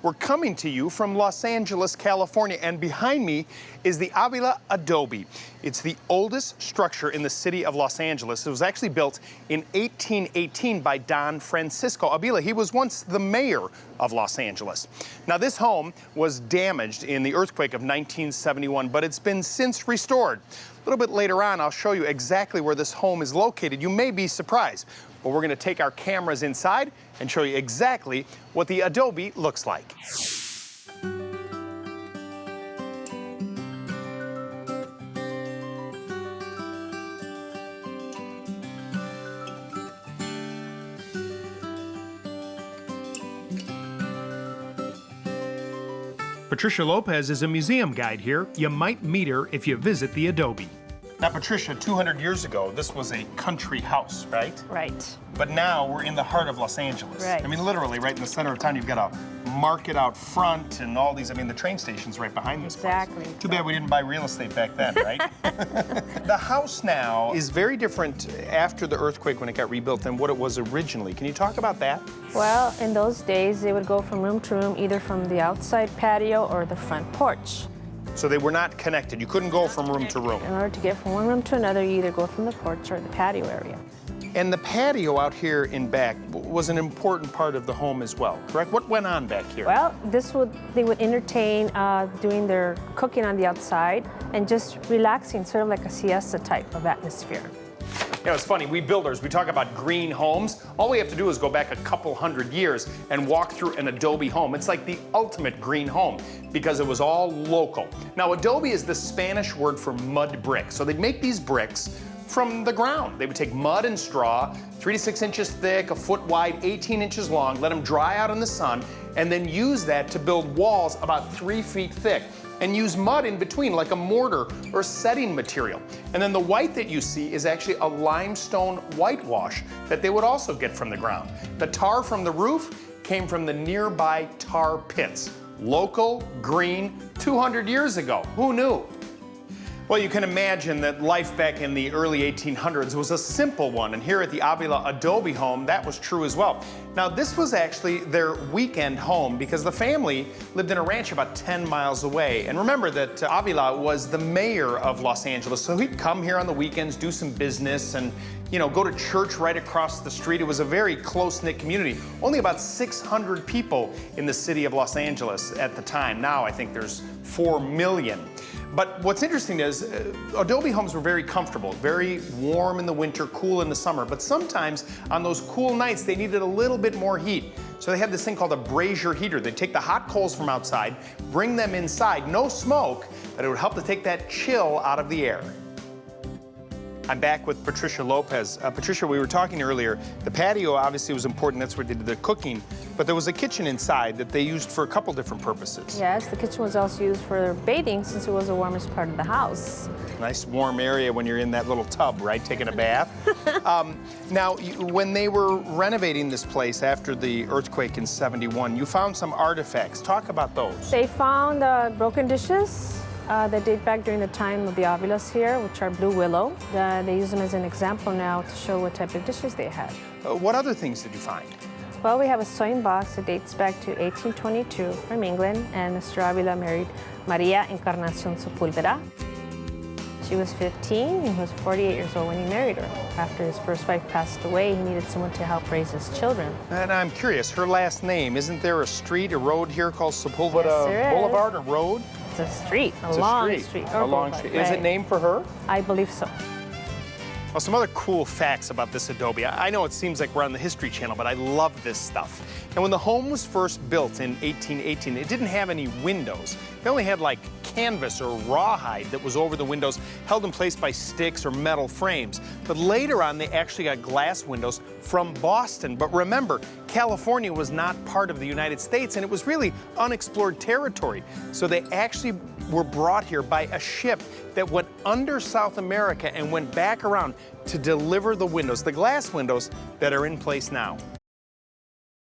We're coming to you from Los Angeles, California, and behind me is the Avila Adobe. It's the oldest structure in the city of Los Angeles. It was actually built in 1818 by Don Francisco Avila. He was once the mayor of Los Angeles. Now, this home was damaged in the earthquake of 1971, but it's been since restored. A little bit later on, I'll show you exactly where this home is located. You may be surprised, but we're going to take our cameras inside and show you exactly what the Adobe looks like. Patricia Lopez is a museum guide here. You might meet her if you visit the Adobe. Now, Patricia, 200 years ago, this was a country house, right? Right. But now we're in the heart of Los Angeles. Right. I mean, literally, right in the center of town, you've got a market out front and all these, I mean, the train station's right behind this Exactly. place. Too bad we didn't buy real estate back then, right? The house now is very different after the earthquake when it got rebuilt than what it was originally. Can you talk about that? Well, in those days, they would go from room to room, either from the outside patio or the front porch. So they were not connected. You couldn't go from room to room. In order to get from one room to another, you either go from the porch or the patio area. And the patio out here in back was an important part of the home as well, correct? What went on back here? Well, they would entertain doing their cooking on the outside and just relaxing, sort of like a siesta type of atmosphere. You know, it's funny, we builders, we talk about green homes. All we have to do is go back a couple hundred years and walk through an Adobe home. It's like the ultimate green home because it was all local. Now, Adobe is the Spanish word for mud brick. So they'd make these bricks from the ground. They would take mud and straw, 3 to 6 inches thick, a foot wide, 18 inches long, let them dry out in the sun, and then use that to build walls about 3 feet thick, and use mud in between like a mortar or setting material. And then the white that you see is actually a limestone whitewash that they would also get from the ground. The tar from the roof came from the nearby tar pits. Local, green, 200 years ago. Who knew? Well, you can imagine that life back in the early 1800s was a simple one, and here at the Avila Adobe home, that was true as well. Now, this was actually their weekend home because the family lived in a ranch about 10 miles away. And remember that Avila was the mayor of Los Angeles, so he'd come here on the weekends, do some business, and go to church right across the street. It was a very close-knit community. Only about 600 people in the city of Los Angeles at the time. Now I think there's 4 million. But what's interesting is Adobe homes were very comfortable, very warm in the winter, cool in the summer. But sometimes on those cool nights, they needed a little bit more heat. So they had this thing called a brazier heater. They'd take the hot coals from outside, bring them inside, no smoke, but it would help to take that chill out of the air. I'm back with Patricia Lopez. Patricia, we were talking earlier, the patio obviously was important, that's where they did the cooking, but there was a kitchen inside that they used for a couple different purposes. Yes, the kitchen was also used for bathing since it was the warmest part of the house. Nice warm area when you're in that little tub, right, taking a bath. Now, when they were renovating this place after the earthquake in '71, you found some artifacts. Talk about those. They found broken dishes that date back during the time of the Avilas here, which are blue willow. They use them as an example now to show what type of dishes they had. What other things did you find? Well, we have a sewing box that dates back to 1822 from England, and Mr. Avila married Maria Encarnacion Sepulveda. She was 15, he was 48 years old when he married her. After his first wife passed away, he needed someone to help raise his children. And I'm curious, her last name, isn't there a street, a road here called Sepulveda Yes, Boulevard, a road? It's a street, a It's long street. A long street. Is it named for her? I believe so. Well, some other cool facts about this Adobe. I know it seems like we're on the History Channel, but I love this stuff. And when the home was first built in 1818, it didn't have any windows. They only had like canvas or rawhide that was over the windows, held in place by sticks or metal frames. But later on, they actually got glass windows from Boston. But remember, California was not part of the United States, and it was really unexplored territory. So they actually were brought here by a ship that went under South America and went back around to deliver the windows, the glass windows that are in place now.